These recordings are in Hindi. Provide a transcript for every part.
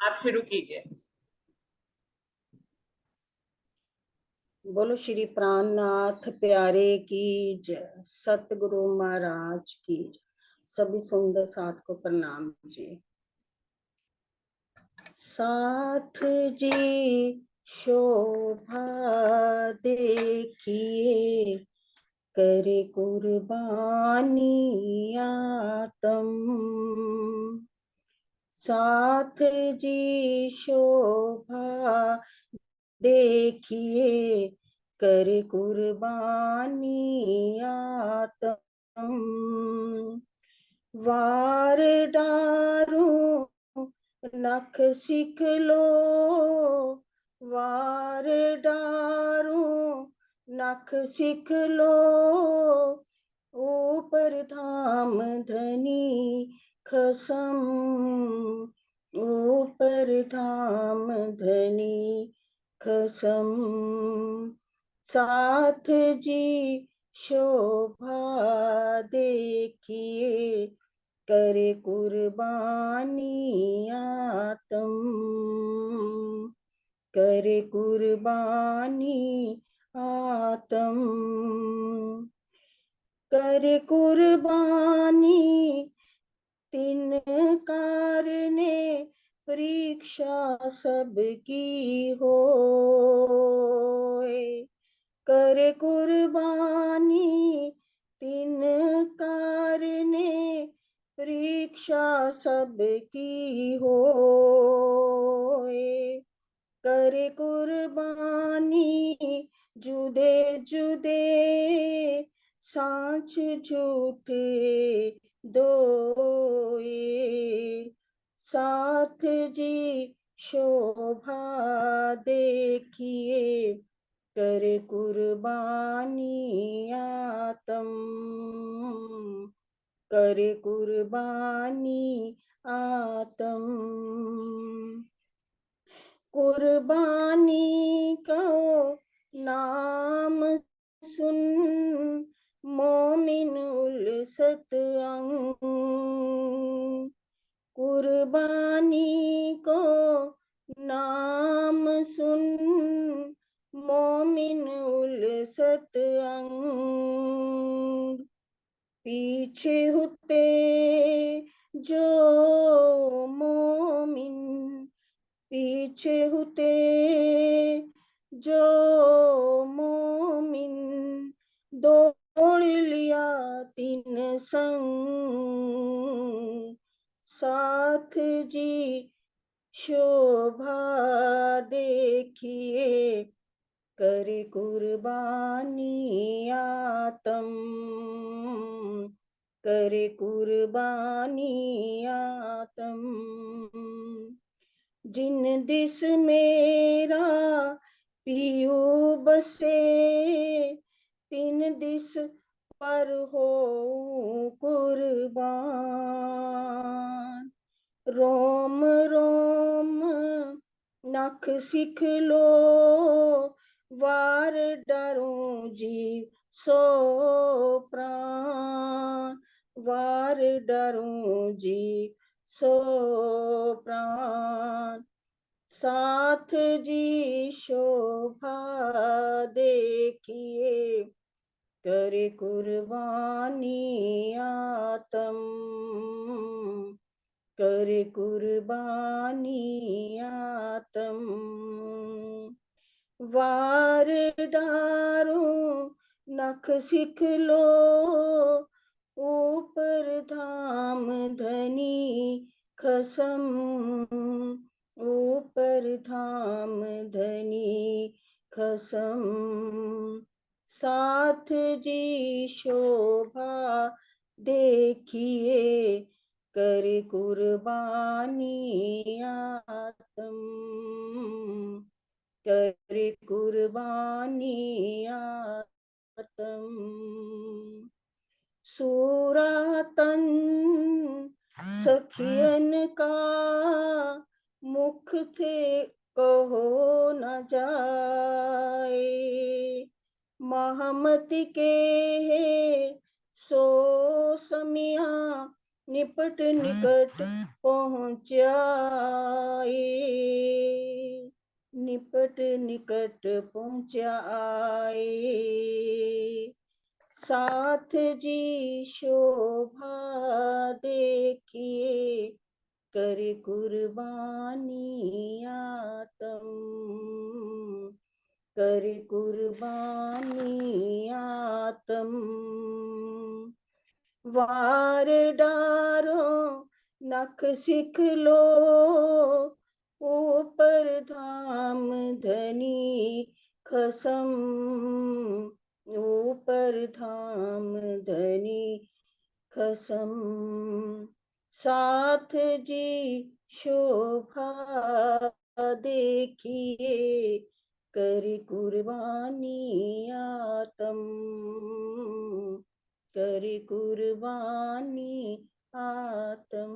आप शुरू कीजिए। बोलो श्री प्राणनाथ प्यारे की जय, सतगुरु महाराज की जय। सभी सुंदर साथ को प्रणाम जी। साथ जी शोभा देखिए, करे कुर्बानी आतम। साथ जी शोभा देखिए, कर कुर्बानी आतम। वार डारू नख सीख लो, वार डारू नख सीख लो। ऊपर धाम धनी खसम, ऊपर धाम धनी खसम। साथ जी शोभा देखिए, करे कुर्बानी आतम, करे कुर्बानी आतम। करे कुर्बानी तीन कारणे, परीक्षा सबकी होए। करे कुर्बानी तीन कारणे, परीक्षा सबकी होए। करे कुर्बानी जुदे जुदे, सांच झूठे दोए। साथ जी शोभा देखिए, करे कुर्बानी आतम, करे कुर्बानी आतम। कुर्बानी कहो नाम सुन, मोमिन उलसत अंग। कुर्बानी को नाम सुन, मोमिन उलसत अंग। पीछे होते जो मोमिन, पीछे होते जो मोमिन, दौड़ लिया तीन संग। साथ जी शोभा देखिए, करे कुर्बानी आतम, करे कुर्बानी आतम। जिन दिस मेरा पियो बसे, तीन दिस पर हो कुर्बान। रोम रोम नख सीख लो, वार डरूं जी सो प्राण, वार डरूं जी सो प्राण। साथ जी शोभा देखिए, करे कुर्बानी आतम, करे कुर्बानी आतम। वार डारो नख सीख लो, ऊपर धाम धनी खसम, ऊपर धाम धनी खसम। साथ जी शोभा देखिए, करे कुर्बानी आतम, करे कुर्बानी आतम। सूरा तन सखियन का, मुख थे कहो न जाए। महमत के सो समिया, निपट निकट पहुँचाए, निपट निकट पहुँचाए। साथ जी शोभा देखिए, कर कुर्बानी आतम, कर कुर्बानी आतम। वार डारो नख सिख लो, ऊपर धाम धनी खसम, ऊपर धाम धनी खसम। साथ जी शोभा देखिए, कर कुर्बानी आतम, कर कुर्बानी आतम।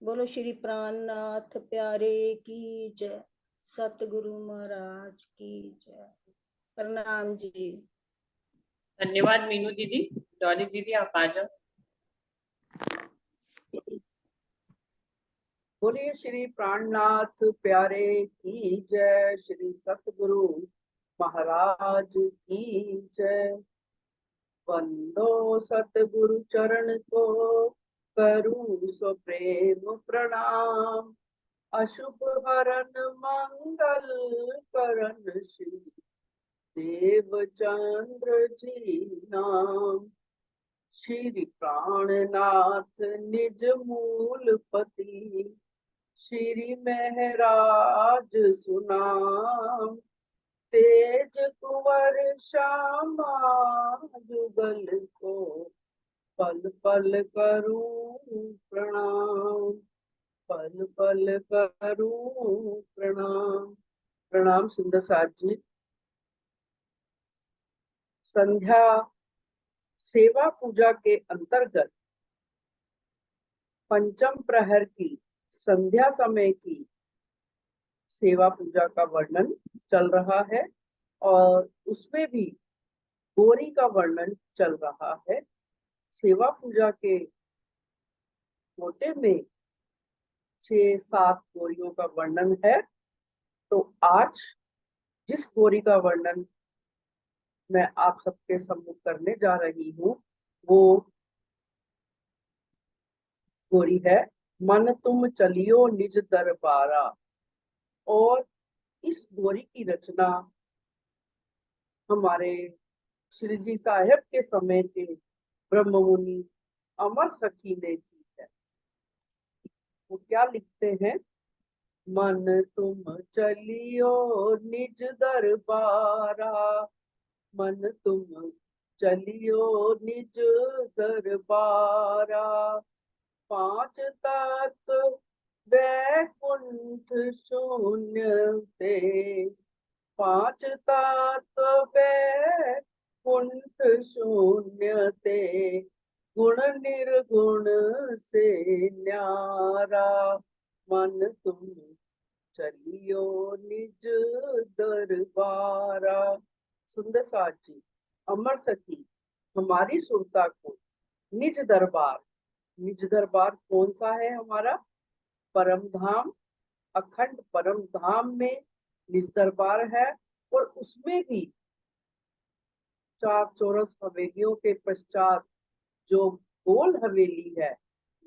बोलो श्री प्राणनाथ प्यारे की जय, सतगुरु महाराज की जय। प्रणाम जी। धन्यवाद मीनू दीदी। डॉली दीदी आप आ जाओ। बोलिए श्री प्राणनाथ प्यारे की जय, श्री सतगुरु महाराज की जय। वंदो सतगुरु चरण को, करूं सो प्रेम प्रणाम। अशुभ हरण मंगल करण, श्री देवचंद्र जी नाम। श्री प्राणनाथ निज मूलपति, श्री महराज सुनाम। तेज कुंवर श्यामा जुगल को, पल पल करूं प्रणाम, पल पल करूं प्रणाम। प्रणाम सुंदर साथ जी। संध्या सेवा पूजा के अंतर्गत पंचम प्रहर की संध्या समय की सेवा पूजा का वर्णन चल रहा है और उसमें भी गौरी का वर्णन चल रहा है। सेवा पूजा के मोटे में 6-7 गौरियों का वर्णन है। तो आज जिस गौरी का वर्णन मैं आप सबके सम्मुख करने जा रही हूँ वो गौरी है मन तुम चलियो निज दरबारा। और इस गौरी की रचना हमारे श्री जी साहेब के समय के ब्रह्म मुनि अमर सखी ने की है। वो क्या लिखते हैं? मन तुम चलियो निज दरबारा, मन तुम चलियो निज दरबारा। 5 तत्व वैकुंठ शून्य ते, 5 तत्व वैकुंठ शून्य ते, गुण निर्गुण से न्यारा। मन तुम चलियो निज दरबारा। सुंदर साथ जी अमर सखी हमारी सुरता को निज दरबार, निज दरबार कौन सा है? हमारा परम धाम, अखंड परम धाम में निज दरबार है। और उसमें भी 4 चौरस हवेलियों के पश्चात जो गोल हवेली है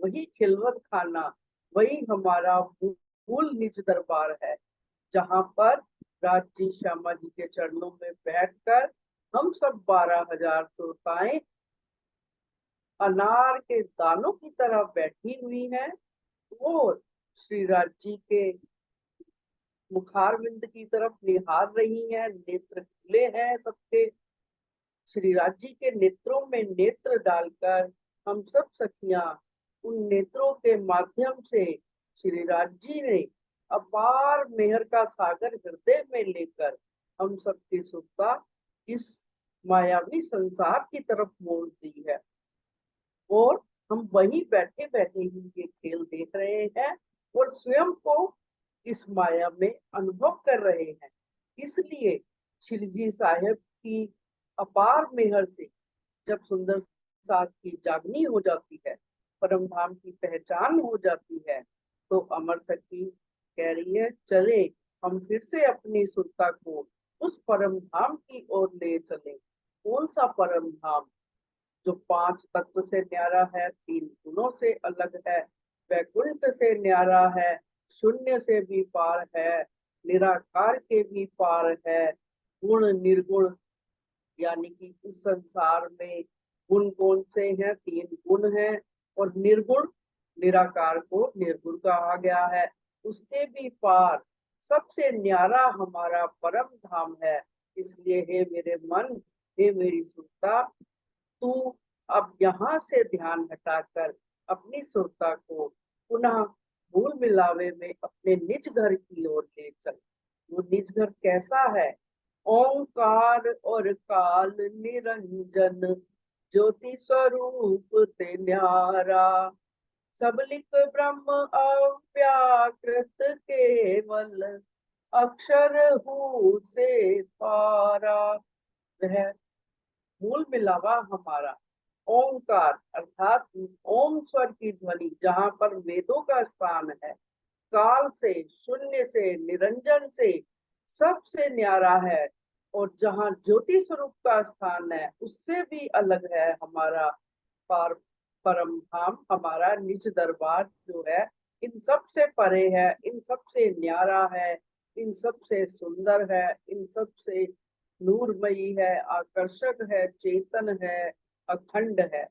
वही खिलवत खाना, वही हमारा मूल निज दरबार है, जहाँ पर राज जी श्यामा जी के चरणों में बैठकर हम सब 12,000 श्रोताएं अनार के दानों की तरह बैठी हुई हैं। वो श्री राज जी के मुखारविंद की तरफ निहार रही हैं, नेत्र खुले हैं सबके। श्री राज जी के नेत्रों में नेत्र डालकर हम सब सखियां उन नेत्रों के माध्यम से श्री राज जी ने अपार मेहर का सागर हृदय में लेकर हम सबकी सुरता इस मायावी संसार की तरफ मोड़ दी है। और हम वहीं बैठे बैठे ही ये खेल देख रहे हैं और स्वयं को इस माया में अनुभव कर रहे हैं। इसलिए श्री जी साहेब की अपार मेहर से जब सुंदर साथ की जागनी हो जाती है, परम धाम की पहचान हो जाती है। तो अमर सखी कह रही है, चले हम फिर से अपनी सुरता को उस परम धाम की ओर ले चले। कौन सा परम धाम? जो 5 तत्व से न्यारा है, 3 गुणों से अलग है, वैकुंठ से न्यारा है, शून्य से भी पार है, निराकार के भी पार है, गुण निर्गुण, यानी कि इस संसार में गुण कौन से हैं? 3 गुण हैं, और निर्गुण निराकार को निर्गुण कहा गया है, उसके भी पार सबसे न्यारा हमारा परम धाम है। इसलिए हे मेरे मन, हे मेरी सुरता, तू अब यहाँ से ध्यान हटाकर अपनी सुरता को पुनः भूल मिलावे में अपने निज घर की ओर ले चल। वो निज घर कैसा है? ओंकार और काल निरंजन, ज्योति स्वरूप ते न्यारा, सबलिक ब्रह्म अव्याकृत केवल, अक्षर हूँ से पारा। वह मूल मिलावा हमारा ओंकार अर्थात ओम स्वर की ध्वनि, जहाँ पर वेदों का स्थान है, काल से, शून्य से, निरंजन से, सबसे न्यारा है, और जहाँ ज्योति स्वरूप का स्थान है, उससे भी अलग है हमारा पार परम धाम, हमारा निज दरबार जो है, इन सब से परे है, इन सब से न्यारा है, इन सब से सुंदर है, इन सब से नूरमयी है, आकर्षक है, चेतन है, अखंड है।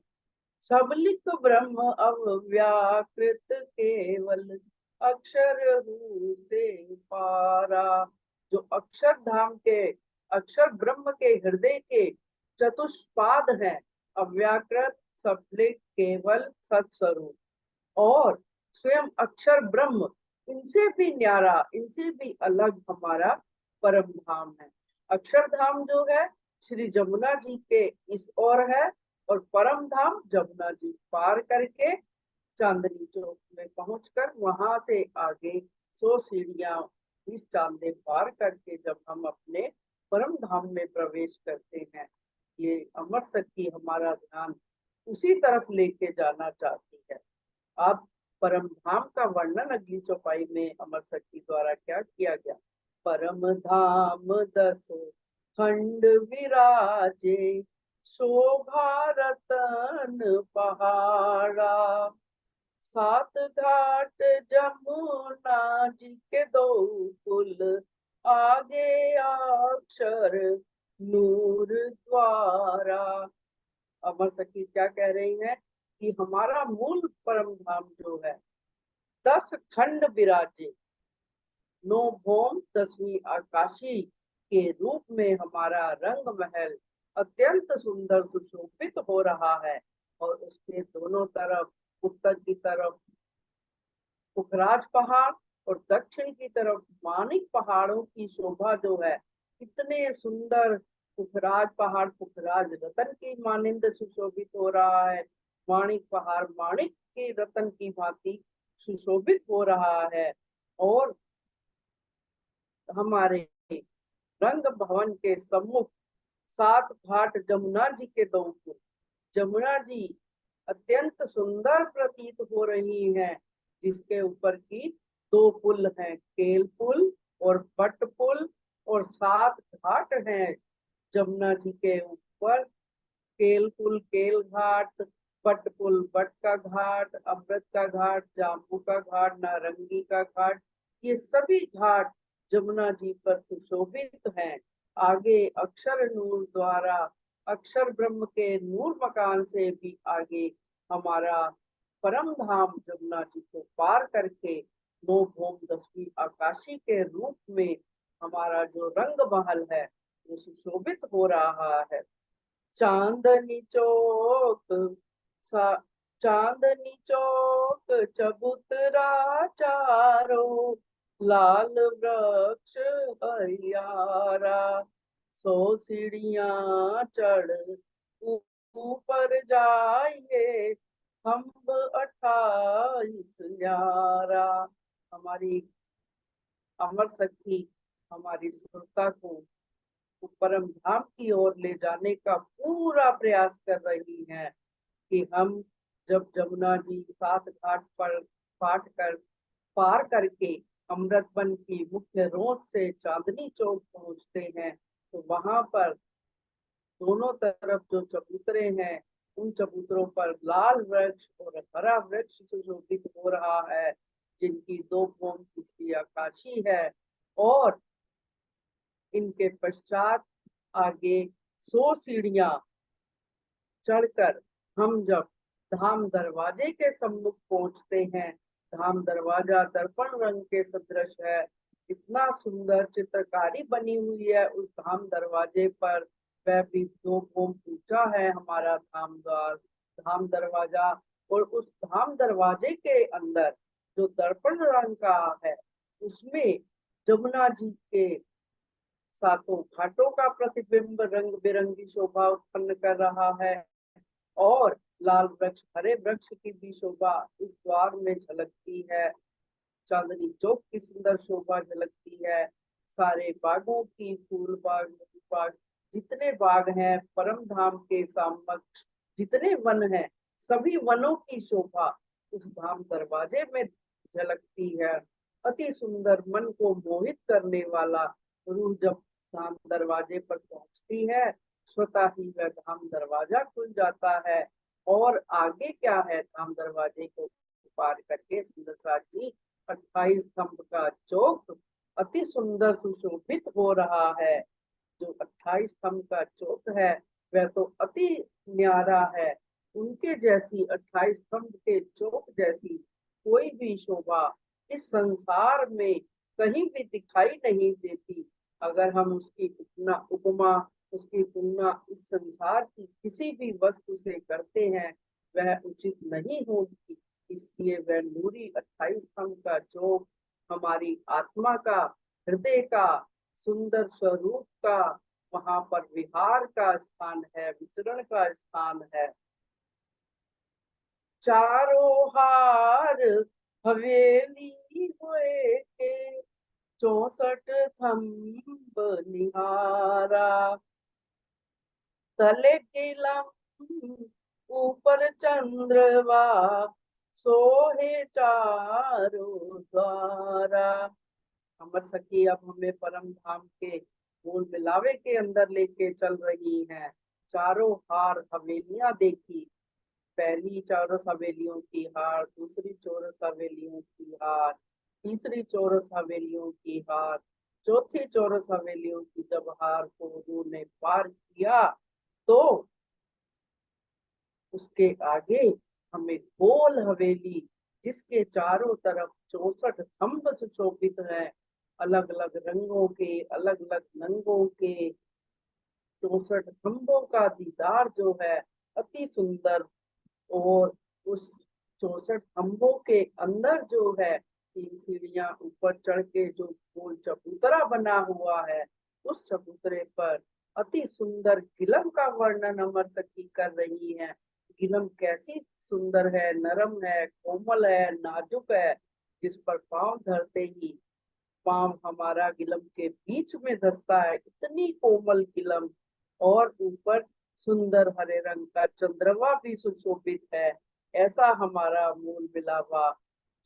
सबलिक ब्रह्म अव्याकृत केवल, अक्षर हूँ से पारा। जो अक्षर धाम के, अक्षर ब्रह्म के हृदय के चतुष्पाद हैं, अव्याकृत, सबलिक, केवल, सत्स्वरूप, और स्वयं अक्षर ब्रह्म, इनसे भी न्यारा, इनसे भी अलग हमारा परम धाम है। अक्षरधाम जो है श्री जमुना जी के इस ओर है, और परम धाम जमुना जी पार करके चांदनी चौक में पहुंचकर वहां से आगे 100 सीढ़ियां इस चांदे पार करके जब हम अपने परम धाम में प्रवेश करते हैं, ये अमर सखी हमारा ध्यान उसी तरफ लेके जाना चाहती है। अब परम धाम का वर्णन अगली चौपाई में अमर सखी द्वारा क्या किया गया? परम धाम 10 खंड विराजे, शोभा रतन पहाड़ा, 7 घाट जमुना जी के 2 पुल, आगे अक्षर नूर द्वारा। अमर सखी क्या कह रही हैं कि हमारा मूल परम धाम जो है 10 खंड विराजे, 9 भौम 10वीं आकाशी के रूप में हमारा रंग महल अत्यंत सुंदर सुशोभित हो रहा है, और उसके दोनों तरफ, उत्तर की तरफ पुखराज पहाड़ और दक्षिण की तरफ मानिक पहाड़ों की शोभा जो है, इतने सुंदर पुखराज पहाड़ पुखराज रतन की मानिंद सुशोभित हो रहा है, माणिक पहाड़ माणिक के रतन की भांति सुशोभित हो रहा है, और हमारे रंग भवन के सम्मुख 7 घाट जमुना जी के 2 पुल, जमुना जी अत्यंत सुंदर प्रतीत हो रही हैं, जिसके ऊपर की 2 पुल हैं, केल पुल और बट पुल, और 7 घाट हैं जमुना जी के ऊपर, केल पुल केल घाट, बट पुल बट का घाट, अमृत का घाट, जाम्बू का घाट, नारंगी का घाट, ये सभी घाट जमुना जी पर सुशोभित हैं। आगे अक्षर नूर द्वारा, अक्षर ब्रह्म के नूर मकान से भी आगे हमारा परम धाम जमुना जी को पार करके 9 भौम 10वीं आकाशी के रूप में हमारा जो रंग महल है वो सुशोभित हो रहा है। चांदनी चौक सा, चांदनी चौक चबूतरा चारों, लाल वृक्ष हरियारा, 100 सीढ़ियां चढ़ ऊपर जाइए, हम 28 न्यारा। हमारी अमर सखी हमारी सुरता को परम धाम की ओर ले जाने का पूरा प्रयास कर रही हैं, कि हम जब जमुना जी 7 घाट पर पार करके अमृतवन की मुख्य रोड से चांदनी चौक पहुंचते हैं, तो वहां पर दोनों तरफ जो चबूतरे हैं, उन चबूतरों पर लाल वृक्ष और हरा वृक्ष सुशोभित हो रहा है, जिनकी 2 कोण की आकाशी है। और इनके पश्चात आगे 100 सीढ़ियां चढ़कर हम जब धाम दरवाजे के सम्मुख पहुंचते हैं, धाम दरवाजा दर्पण रंग के सदृश है। इतना सुंदर चित्रकारी बनी हुई है उस धाम दरवाजे पर। वह भी 2 कोण ऊंचा है हमारा धाम द्वार, धाम दरवाजा। और उस धाम दरवाजे के अंदर जो दर्पण रंग का है, उसमें जमुना जी के 7 घाटों का प्रतिबिंब रंग बिरंगी शोभा उत्पन्न कर रहा है। और लाल वृक्ष, हरे वृक्ष की भी शोभा इस द्वार में झलकती है। चांदनी चौक की सुंदर शोभा झलकती है। सारे बागों की, फूल बाग, जितने बाग हैं परम धाम के समक्ष, जितने वन हैं, सभी वनों की शोभा उस धाम दरवाजे में झलकती है। अति सुंदर, मन को मोहित करने वाला। रूह जब धाम दरवाजे पर पहुंचती है, स्वतः ही वह धाम दरवाजा खुल जाता है। और आगे क्या है, धाम दरवाजे को पार करके सुंदर जी 28 स्तंभ का चौक अति सुंदर सुशोभित हो रहा है। जो 28 स्तंभ का चौक है, वह तो अति न्यारा है। उनके जैसी 28 स्तंभ के चौक जैसी कोई भी शोभा इस संसार में कहीं भी दिखाई नहीं देती। अगर हम उसकी उपमा, उसकी तुलना इस संसार की किसी भी वस्तु से करते हैं, वह उचित नहीं होगी। इसलिए वह नूरी 28 स्तंभ का चौक हमारी आत्मा का, हृदय का, सुंदर स्वरूप का, वहां पर विहार का स्थान है, विचरण का स्थान है। चारों हार हवेली हुए के 64 थंब निहारा, तले गिलम ऊपर चंद्रवा, सोहे चारों द्वारा। अमर सखी अब हमें परम धाम के मूल मिलावे के अंदर लेके चल रही हैं। चारों हार हवेलियां देखी, पहली चौरस हवेलियों की हार, दूसरी चौरस हवेलियों की हार, तीसरी चौरस हवेलियों की हार, चौथी चौरस हवेलियों की जब हार को उन्होंने पार किया, तो उसके आगे हमें गोल हवेली, जिसके चारों तरफ 64 खंभ सुशोभित हैं, अलग अलग रंगों के, अलग अलग नंगों के 64 खंभों का दीदार जो है अति सुंदर। और उस 64 खंभों के अंदर जो है 3 सीढ़ियां ऊपर चढ़ के जो गोल चबूतरा बना हुआ है, उस चबूतरे पर अति सुंदर गिलम का वर्णन अमर सखी कर रही है। गिलम कैसी सुंदर है, नरम है, कोमल है, नाजुक है, जिस पर पांव धरते ही पांव हमारा गिलम के बीच में धसता है, इतनी कोमल गिलम। और ऊपर सुंदर हरे रंग का चंद्रमा भी सुशोभित है। ऐसा हमारा मूल मिलावा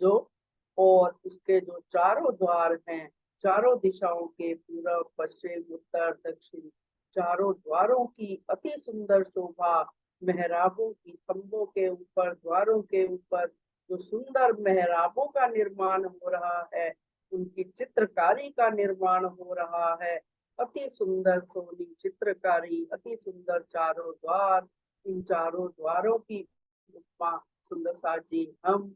जो, और उसके जो चारों द्वार हैं, चारों दिशाओं के, पूर्व, पश्चिम, उत्तर, दक्षिण, चारों द्वारों की अति सुंदर शोभा। मेहराबों की, खंभों के ऊपर, द्वारों के ऊपर जो सुंदर मेहराबों का निर्माण हो रहा है, उनकी चित्रकारी का निर्माण हो रहा है। अति सुंदर सोनी चित्रकारी, अति सुंदर चारों द्वार। इन चारों द्वारों की उपमा सुंदर सा जी हम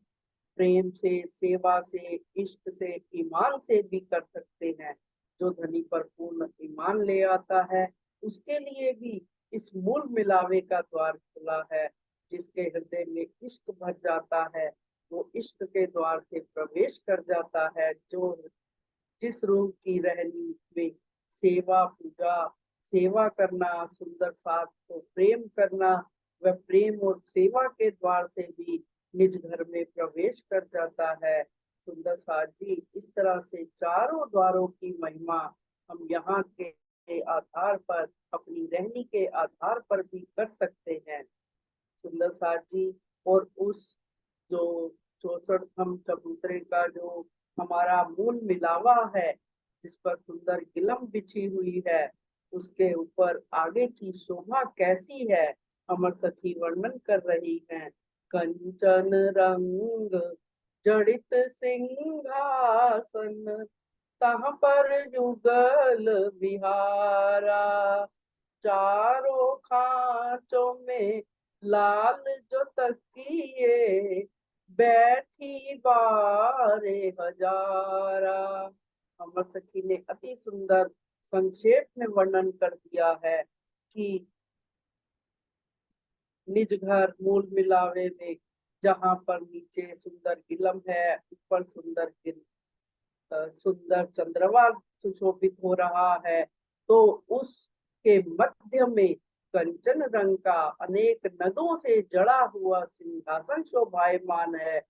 प्रेम से, सेवा से, इष्ट से, ईमान से भी कर सकते हैं। जो धनी पर पूर्ण ईमान ले आता है, उसके लिए भी इस मूल मिलावे का द्वार खुला है। जिसके हृदय में इश्क भर जाता है, वो इश्क के द्वार से प्रवेश कर जाता है। जो जिस रूप की रहनी में सेवा, पूजा, सेवा करना, सुंदर साथ को प्रेम करना, वह प्रेम और सेवा के द्वार से भी निज घर में प्रवेश कर जाता है। सुंदर साथ जी इस तरह से चारों द्वारों की महिमा हम यहाँ के आधार पर, अपनी रहनी के आधार पर भी कर सकते हैं। सुंदर साथ जी। और उस जो 64 चबूतरे का जो हमारा मूल मिलावा है, जिस पर सुंदर गिलम बिछी हुई है, उसके ऊपर आगे की शोभा कैसी है, अमर सखी वर्णन कर रही हैं। कंचन रंग जड़ित सिंहासन, तहाँ पर युगल बिहारा, चारों खांचों में लाल जो तकिए, बैठी बारे हजारा। अमर सखी ने अति सुंदर संक्षेप में वर्णन कर दिया है कि निज घर मूल मिलावे में, जहाँ पर नीचे सुंदर गिलम है, ऊपर सुंदर चंद्रमा सुशोभित हो रहा है, तो उसके मध्य में कंचन रंग का अनेक नगों से जड़ा हुआ सिंहासन शोभायमान है,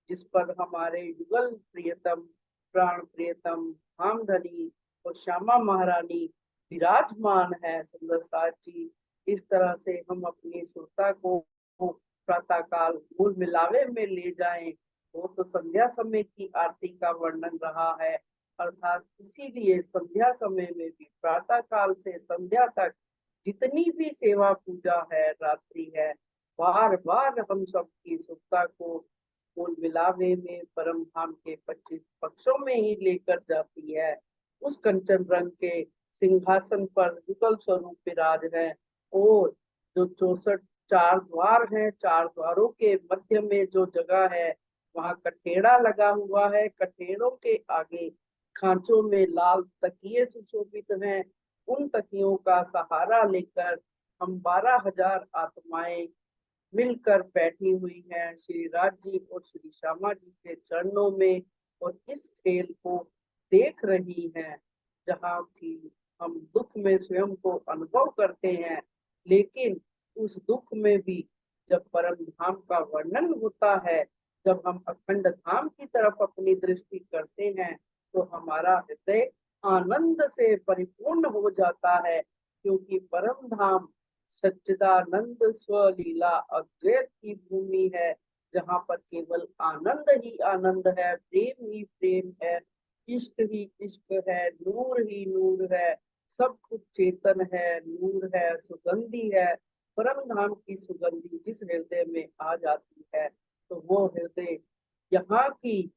जिस पर हमारे युगल प्रियतम, प्राण प्रियतम, धामधनी और श्यामा महारानी विराजमान है। सुंदर साथ जी, इस तरह से हम अपनी सुरता को प्रातः काल मूल मिलावे में ले जाएं। वो तो संध्या समय की आरती का वर्णन रहा है, अर्थात इसीलिए संध्या समय में भी प्रातः काल से संध्या तक जितनी भी सेवा पूजा है, रात्रि है, बार बार हम सबकी सुरता को मूल मिलावे में परम धाम के 25 पक्षों में ही लेकर जाती है। उस कंचन रंग के सिंहासन पर युगल स्वरूप विराज है, और जो 64 चार द्वार हैं, चार द्वारों के मध्य में जो जगह है, वहां कठेड़ा लगा हुआ है। कठेड़ों के आगे खांचों में लाल तकिए सुशोभित हैं। उन तकियों का सहारा लेकर हम 12,000 आत्माएं मिलकर बैठी हुई हैं श्री राज जी और श्री श्यामा जी के चरणों में, और इस खेल को देख रही हैं, जहाँ की हम दुख में स्वयं को अनुभव करते हैं, लेकिन उस दुख में भी जब परम धाम का वर्णन होता है, जब हम अखंड धाम की तरफ अपनी दृष्टि करते हैं, तो हमारा हृदय आनंद से परिपूर्ण हो जाता है, क्योंकि परम धाम सच्चिदानंद स्वलीला अद्वैत की भूमि है, जहाँ पर केवल आनंद ही आनंद है, प्रेम ही प्रेम है, इश्क ही इश्क है, नूर ही नूर है, सब कुछ चेतन है, नूर है, सुगंधी है। परम धाम की सुगंधी जिस हृदय में आ जाती है, तो वो हृदय यहाँ की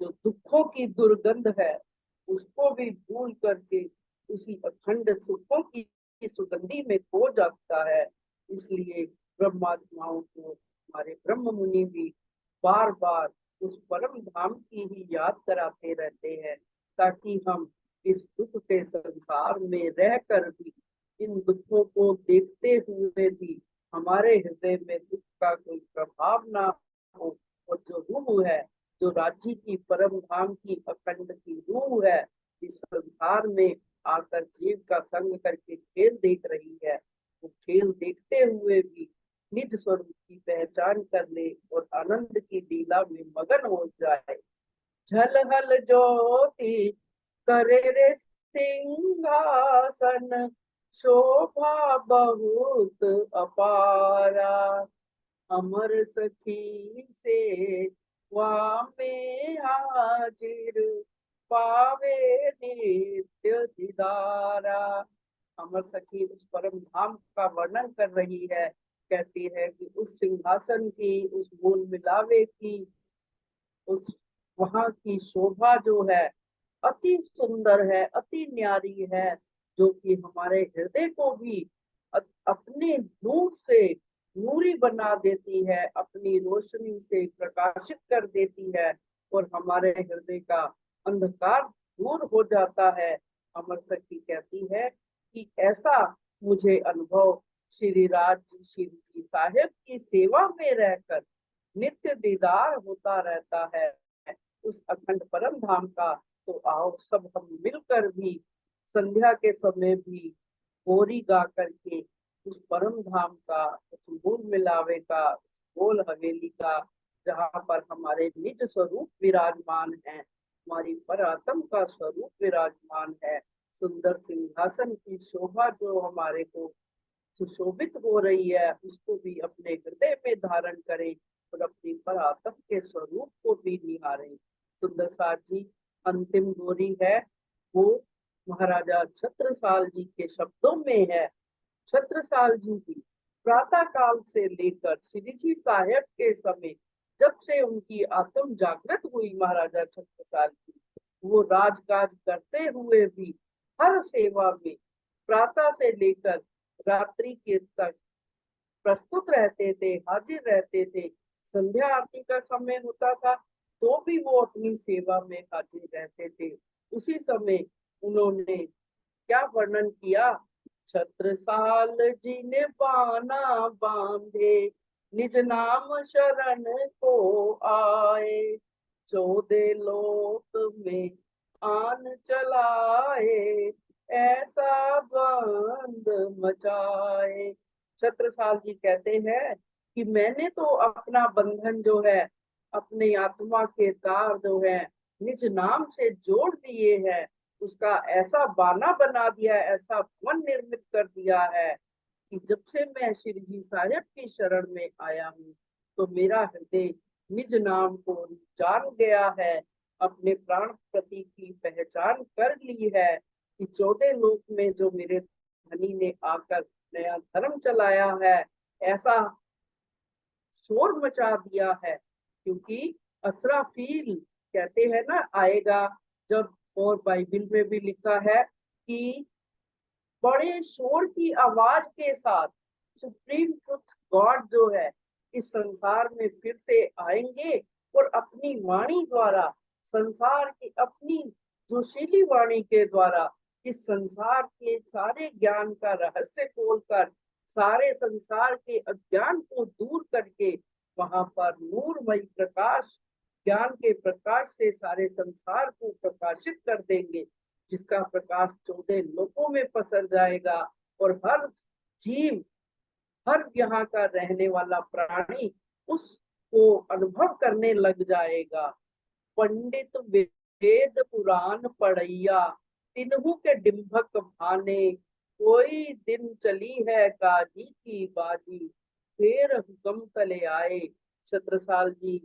जो दुखों की दुर्गंध है, उसको भी भूल करके उसी अखंड सुखों की सुगंधी में खो जाता है। इसलिए ब्रह्मात्माओं को हमारे ब्रह्म मुनि भी बार बार उस परम धाम की ही याद कराते रहते हैं, ताकि हम इस दुख के संसार में रहकर भी, इन दुखों को देखते हुए भी, हमारे हृदय में दुख का कोई प्रभाव ना हो, और जो रूह है, जो राज्य की परम धाम की अखंड की रूह है, इस संसार में आकर जीव का संग करके खेल देख रही है, वो खेल देखते हुए भी निज स्वरूप की पहचान कर ले और आनंद की लीला में मगन हो जाए। झलहल ज्योति करे रे सिंहासन, शोभा बहुत अपारा, अमर सखी से में हाजिर, पावे नित्य दीदारा। अमर सखी उस परम धाम का वर्णन कर रही है, कहती है कि उस सिंहासन की, उस मूल मिलावे की, उस वहां की शोभा जो है अति सुंदर है, अति न्यारी है, जो कि हमारे हृदय को भी अपने नूर से नूरी बना देती है, अपनी रोशनी से प्रकाशित कर देती है, और हमारे हृदय का अंधकार दूर हो जाता है। अमर सखी कहती है कि ऐसा मुझे अनुभव श्री राज जी, श्री जी साहेब की सेवा में रहकर नित्य दीदार होता रहता है उस अखंड परम धाम का। तो आओ सब हम मिलकर भी संध्या के समय भी होरी गा करके उस परम धाम का, उस मूल मिलावे का, गोल हवेली का, जहाँ पर हमारे निज स्वरूप विराजमान है, हमारी परात्म का स्वरूप विराजमान है, सुंदर सिंहासन की शोभा जो हमारे को सुशोभित हो रही है उसको भी अपने हृदय में धारण करें और अपनी परात्म के स्वरूप को भी निहारें। सुंदर सार जी अंतिम डोरी है वो महाराजा छत्रसाल जी के शब्दों में है। छत्रसाल जी की प्रातः काल से लेकर श्री जी साहेब के समय, जब से उनकी आत्म जागृत हुई महाराजा छत्रसाल की, वो राजकाज करते हुए भी हर सेवा में प्रातः से लेकर रात्रि के तक प्रस्तुत रहते थे, हाजिर रहते थे। संध्या आरती का समय होता था तो भी वो अपनी सेवा में हाजिर रहते थे। उसी समय उन्होंने क्या वर्णन किया, छत्रसाल जी ने बाना बांधे निज नाम शरण को आए, 14 लोक में आन चलाए, ऐसा बंद मचाए। छत्रसाल जी कहते हैं कि मैंने तो अपना बंधन जो है, अपनी आत्मा के तार जो है निज नाम से जोड़ दिए हैं, उसका ऐसा बाना बना दिया, ऐसा भवन निर्मित कर दिया है कि जब से मैं श्री जी साहेब की शरण में आया हूँ तो मेरा हृदय निज नाम को जान गया है, अपने प्राण प्रति की पहचान कर ली है कि 14 लोक में जो मेरे धनी ने आकर नया धर्म चलाया है, ऐसा शोर मचा दिया है। क्योंकि असराफील कहते हैं ना आएगा जब, और बाइबल में भी लिखा है कि बड़े शोर की आवाज के साथ सुप्रीम ट्रुथ गॉड जो है इस संसार में फिर से आएंगे और अपनी वाणी द्वारा, संसार की अपनी जोशीली वाणी के द्वारा इस संसार के सारे ज्ञान का रहस्य खोलकर सारे संसार के अज्ञान को दूर करके वहां पर नूरमय प्रकाश, ज्ञान के प्रकाश से सारे संसार को प्रकाशित कर देंगे, जिसका प्रकाश 14 लोकों में पसर जाएगा और हर जीव, हर यहाँ का रहने वाला प्राणी उसको अनुभव करने लग जाएगा। पंडित वेद पुराण पढ़ैया, तिन्हु के डिम्भक भाने, कोई दिन चली है काजी की बाजी, फिर हुक्म तले आए। छत्रसाल जी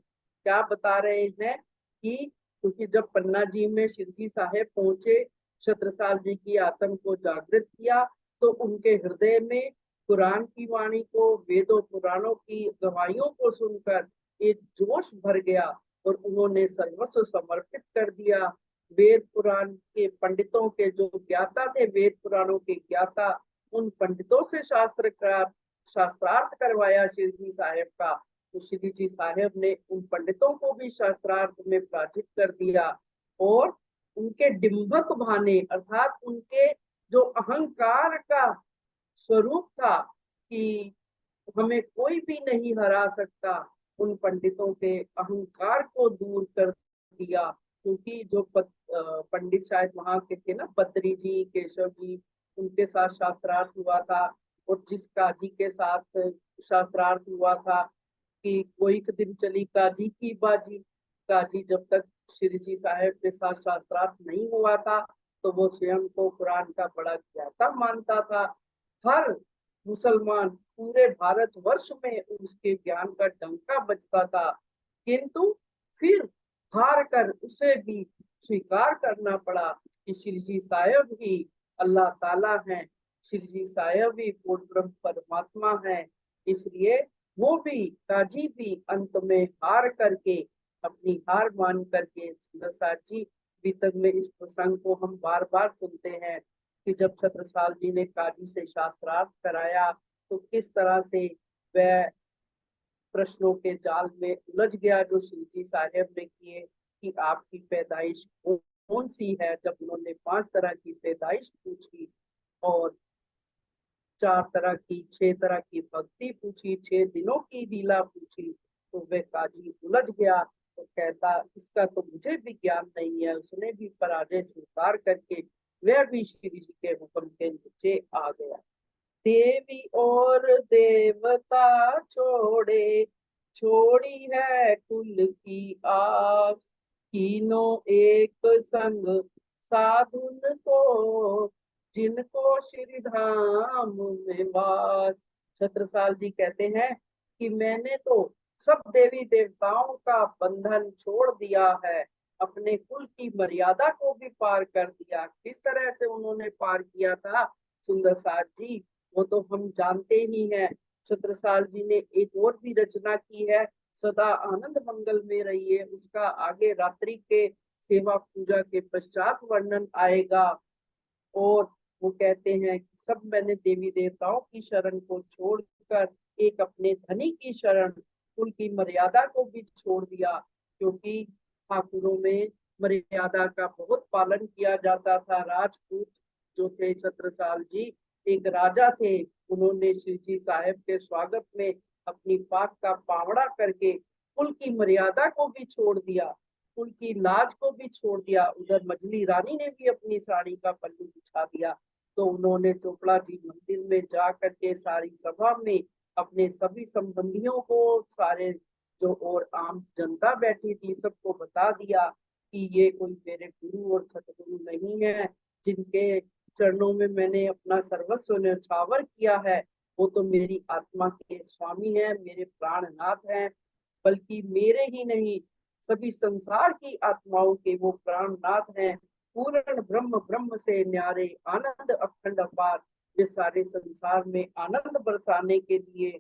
क्या बता रहे हैं कि क्योंकि जब पन्ना जी में शिरजी साहेब पहुंचे, छत्रसाल जी की आत्म को जागृत किया तो उनके हृदय में कुरान की वाणी को, वेदों पुराणों की गवाहियों को सुनकर एक जोश भर गया और उन्होंने सर्वस्व समर्पित कर दिया। वेद पुराण के पंडितों के जो ज्ञाता थे, वेद पुराणों के ज्ञाता, उन पंडितों से शास्त्रार्थ करवाया श्री जी साहेब का, तो श्री जी साहेब ने उन पंडितों को भी शास्त्रार्थ में पराजित कर दिया और उनके डिम्भक भाने अर्थात उनके जो अहंकार का स्वरूप था कि हमें कोई भी नहीं हरा सकता, उन पंडितों के अहंकार को दूर कर दिया। क्योंकि जो पंडित शायद वहां के थे ना, पत्री जी, केशव जी, उनके साथ शास्त्रार्थ हुआ था और जिस काजी के साथ शास्त्रार्थ हुआ था कि कोई दिन चली काजी की बाजी, काजी जब तक श्री जी साहेब के साथ शास्त्रार्थ नहीं हुआ था तो वो स्वयं को कुरान का बड़ा ज्ञाता मानता था। हर मुसलमान पूरे भारत वर्ष में उसके ज्ञान का डंका बजता था, किंतु फिर हार कर उसे भी स्वीकार करना पड़ा कि श्री जी साहेब ही अल्लाह ताला हैं, श्री जी साहेब ही पूर्ण ब्रह्म परमात्मा है। इसलिए वो भी, काजी भी अंत में हार करके, अपनी हार मान करके, सुंदर जी बीतक में इस प्रसंग को हम बार बार सुनते हैं कि जब छत्रसाल जी ने काजी से शास्त्रार्थ कराया तो किस तरह से वह प्रश्नों के जाल में उलझ गया जो श्री जी साहेब ने किए कि आपकी पैदाइश कौन सी है। जब उन्होंने 5 तरह की पैदाइश पूछी और 4 तरह की, 6 तरह की भक्ति पूछी, 6 दिनों की लीला पूछी, तो वह काजी उलझ गया तो कहता इसका तो मुझे भी ज्ञान नहीं है। उसने भी पराजय स्वीकार करके वह भी श्री जी के हुक्म के नीचे आ गया। देवी और देवता छोड़े, छोड़ी है कुल की आस, तीनों एक संग साधुन को, जिनको श्री धाम में वास। छत्रसाल जी कहते हैं कि मैंने तो सब देवी देवताओं का बंधन छोड़ दिया है, अपने कुल की मर्यादा को भी पार कर दिया। किस तरह से उन्होंने पार किया था सुंदर साथ जी, वो तो हम जानते ही हैं। छत्रसाल जी ने एक और भी रचना की है, सदा आनंद मंगल में रहिए, उसका आगे रात्रि के सेवा पूजा के पश्चात वर्णन आएगा। और वो कहते हैं कि सब मैंने देवी देवताओं की शरण को छोड़कर एक अपने धनी की शरण, कुल की मर्यादा को भी छोड़ दिया, क्योंकि ठाकुरों में मर्यादा का बहुत पालन किया जाता था। राजपूत जो थे छत्रसाल जी, एक राजा थे, उन्होंने श्री जी साहेब के स्वागत में अपनी पाक का पावड़ा करके कुल की मर्यादा को भी छोड़ दिया, कुल की लाज को भी छोड़ दिया। उधर मछली रानी ने भी अपनी साड़ी का पल्लू बिछा दिया। तो उन्होंने चोपड़ा जी मंदिर में जा करके सारी सभा में अपने सभी संबंधियों को, सारे जो और आम जनता बैठी थी, सबको बता दिया कि ये कोई मेरे गुरु और सतगुरु नहीं है, जिनके चरणों में मैंने अपना सर्वस्व न्यौछावर किया है, वो तो मेरी आत्मा के स्वामी है, मेरे प्राणनाथ हैं, बल्कि मेरे ही नहीं सभी संसार की आत्माओं के वो प्राणनाथ हैं। पूर्ण ब्रह्म, ब्रह्म से न्यारे, आनंद अखंड अपार, ये सारे संसार में आनंद बरसाने के लिए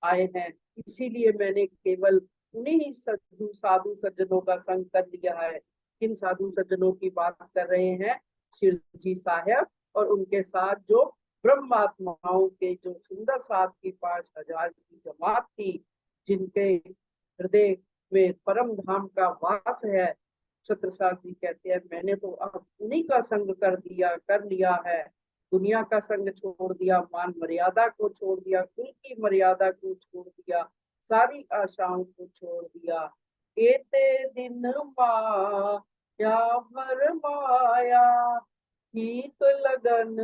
आए हैं। इसीलिए मैंने केवल उन्हीं साधु साधु सज्जनों का संग कर लिया है। किन साधु सज्जनों की बात कर रहे हैं? शिव जी साहेब और उनके साथ जो ब्रह्मात्माओं के जो सुंदर साथ की 5,000 की जमात थी, जिनके हृदय में परम धाम का वास है। छत्रसाल जी कहते हैं मैंने तो अब उन्हीं का संग कर लिया है, दुनिया का संग छोड़ दिया, मान मर्यादा को छोड़ दिया, कुल की मर्यादा को छोड़ दिया, सारी आशाओं को छोड़ दिया। एते दिन माया भर माया, ठीक लगन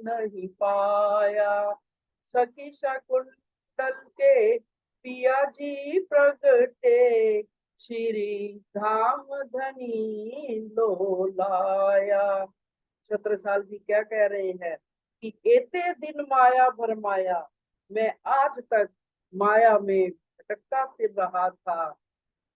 नहीं पाया, सखी शकुंतल के पिया जी प्रगटे, श्री धाम धनी लो लाया। छत्रसाल जी क्या कह रहे हैं कि एते दिन माया भर माया, मैं आज तक माया में भटकता फिर रहा था।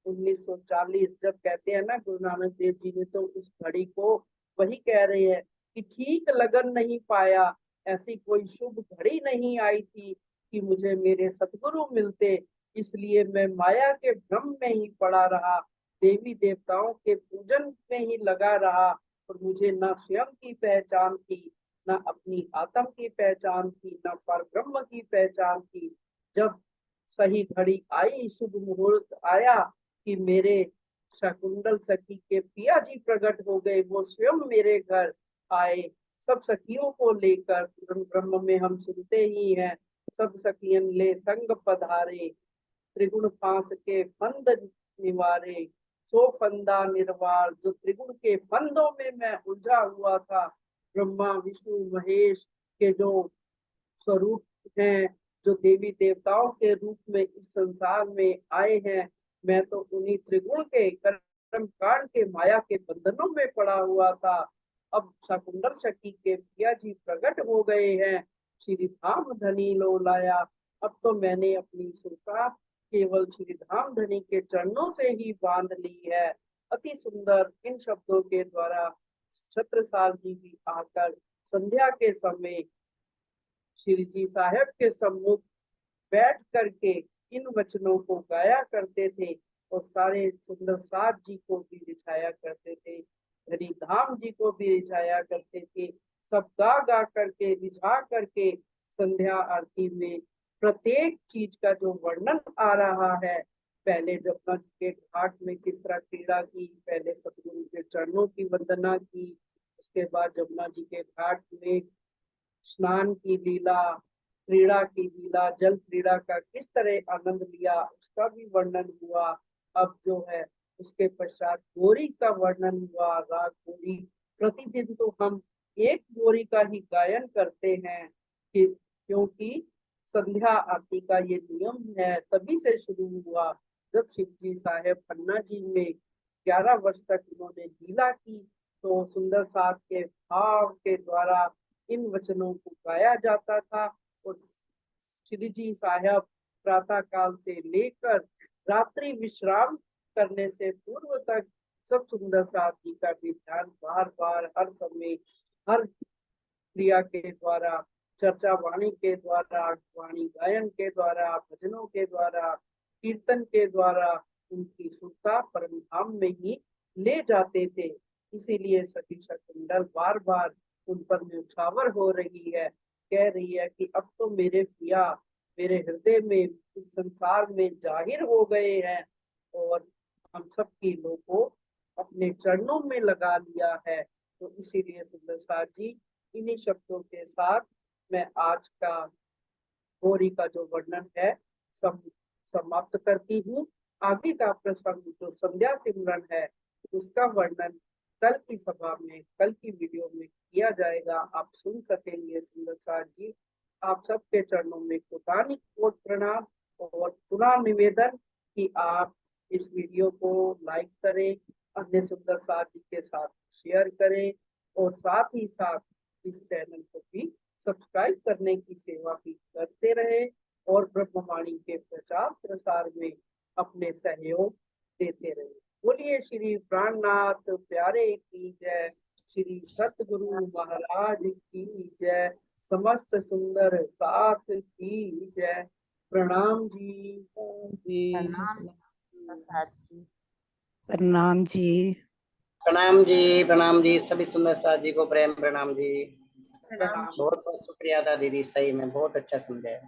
1940 जब कहते हैं ना गुरु नानक देव जी ने, तो उस घड़ी को वही कह रहे हैं कि ठीक लगन नहीं पाया, ऐसी कोई शुभ घड़ी नहीं आई थी कि मुझे मेरे सतगुरु मिलते, इसलिए मैं माया के भ्रम में ही पड़ा रहा, देवी देवताओं के पूजन में ही लगा रहा, और मुझे ना स्वयं की पहचान थी, ना अपनी आत्म की पहचान थी, ना पर ब्रह्म की पहचान थी। जब सही घड़ी आई, शुभ मुहूर्त आया कि मेरे शकुंतल सखी के पिया जी प्रकट हो गए, वो स्वयं मेरे घर आए, सब सखियों को लेकर। ब्रह्म में हम सुनते ही हैं, सब सखियन ले संग पधारे, त्रिगुण फांस के फंद निवारे, सो फंदा निर्वार। जो त्रिगुण के फंदों में मैं उलझा हुआ था, ब्रह्मा विष्णु महेश के जो स्वरूप हैं, जो देवी देवताओं के रूप में इस संसार में आए हैं, मैं तो उन्हीं त्रिगुण के कर्म कांड के माया के बंधनों में पड़ा हुआ था। अब शकुंतल सखी के पिया जी प्रकट हो गए हैं, श्री धाम धनी लो लाया। अब तो मैंने अपनी सुरता केवल श्री धाम धनी के चरणों से ही बांध ली है। अति सुंदर इन शब्दों के द्वारा छत्रसाल जी भी आकर संध्या के समय श्री जी साहेब के सम्मुख बैठ करके इन वचनों को गाया करते थे, और सारे सुंदर साथ जी को भी रिझाया करते थे, हरि धाम जी को भी रिझाया करते थे। सब गा गा करके रिझा करके संध्या आरती में प्रत्येक चीज का जो वर्णन आ रहा है, पहले जमुना जी के घाट में किस तरह क्रीड़ा की, पहले सतगुरु के चरणों की वंदना की, उसके बाद जमुना जी के घाट में स्नान की लीला, क्रीड़ा की लीला, जल क्रीड़ा का किस तरह आनंद लिया, उसका भी वर्णन हुआ। अब जो है उसके पश्चात गोरी का वर्णन हुआ, राग गोरी। प्रतिदिन तो हम एक गोरी का ही गायन करते हैं कि क्योंकि संध्या आरती का ये नियम है, तभी से शुरू हुआ। जब शिव जी साहेब पन्ना जी में 11 वर्ष तक उन्होंने लीला की, तो सुंदर साथ के भाव के द्वारा इन वचनों को गाया जाता था और श्री जी साहब प्रातः काल से लेकर रात्रि विश्राम करने से पूर्व तक सब सुंदर साथ जी का भी ध्यान बार बार हर समय हर क्रिया के द्वारा, चर्चा वाणी के द्वारा, वाणी गायन के द्वारा, भजनों के द्वारा, कीर्तन के द्वारा उनकी सुरता परम धाम में ही ले जाते थे। इसीलिए सती शकुंतल बार बार उन पर न्यौछावर हो रही है, कह रही है कि अब तो मेरे पिया मेरे हृदय में इस संसार में जाहिर हो गए हैं और हम सब की लोगों अपने चरणों में लगा लिया है। तो इसीलिए सुंदर साथ जी इन्हीं शब्दों के साथ मैं आज का गौरी का जो वर्णन है समाप्त करती हूँ। आगे का प्रसंग जो संध्या सिमरन है उसका वर्णन कल की सभा में, कल की वीडियो में किया जाएगा, आप सुन सकेंगे। सुंदर साथ जी आप सबके चरणों में कोटानी कोट प्रणाम और पुनः निवेदन कि आप इस वीडियो को लाइक करें, अन्य सुंदर साथ जी के साथ शेयर करें और साथ ही साथ इस चैनल को भी सब्सक्राइब करने की सेवा भी करते रहे और ब्रह्मवाणी के प्रचार प्रसार में अपने सहयोग देते रहे। बोलिए श्री प्राणनाथ प्यारे की जय, श्री सतगुरु महाराज की जय, समस्त सुंदर साथ की जय। प्रणाम जी। प्रणाम जी। प्रणाम जी, सभी सुंदर साथ जी को प्रेम प्रणाम जी। बहुत बहुत शुक्रिया था दीदी, सही में बहुत अच्छा समझाया।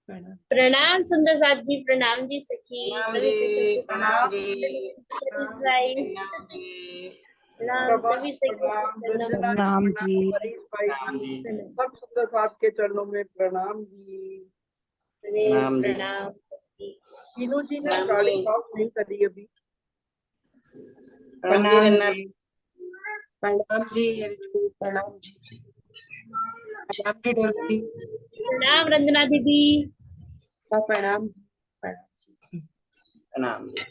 प्रणाम सुंदर साथ जी, प्रणाम जी सखी, सभी सखी को प्रणाम जी, प्रणाम सभी सखी को प्रणाम जी। प्रणाम जी, सब सुंदर साथ के चरणों में प्रणाम जी। प्रणाम जी। प्रणाम। तीनों जी ने प्रणाम गाड़ी जी। ऑफ नहीं करी अभी। प्रणाम जी रन्ना, प्रणाम जी रितु, प्रणाम जी, प्रणाम जी डोली, प्रणाम रंजना दीदी। प्रणाम। प्रणाम जी।